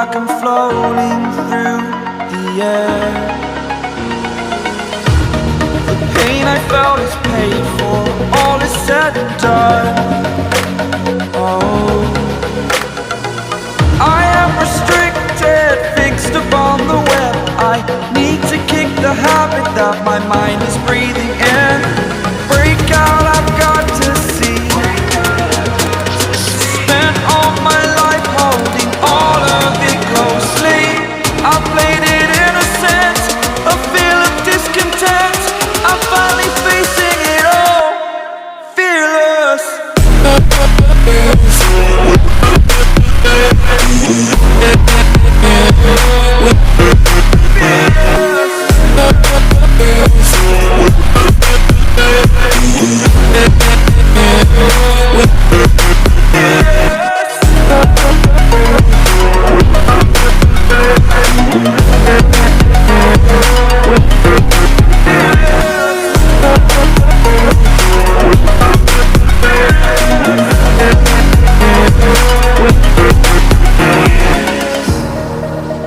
like I'm floating through the air. The pain I felt is paid for, all is said and done. Oh, I am restricted, fixed upon the web. I need to kick the habit that my mind is breathing in. Break out, I've got to see. Spent all my life holding all of it closely. I played it innocent, a feel of discontent. I'm finally facing it all, fearless.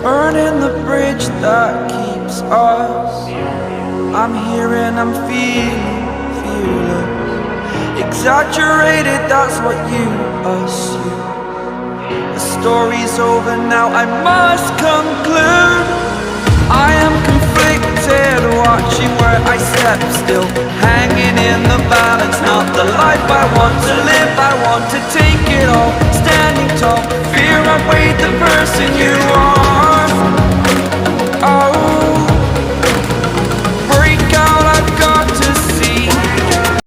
Burning the bridge that keeps us. I'm here and I'm feeling fearless. Exaggerated, that's what you assume. The story's over now, I must conclude.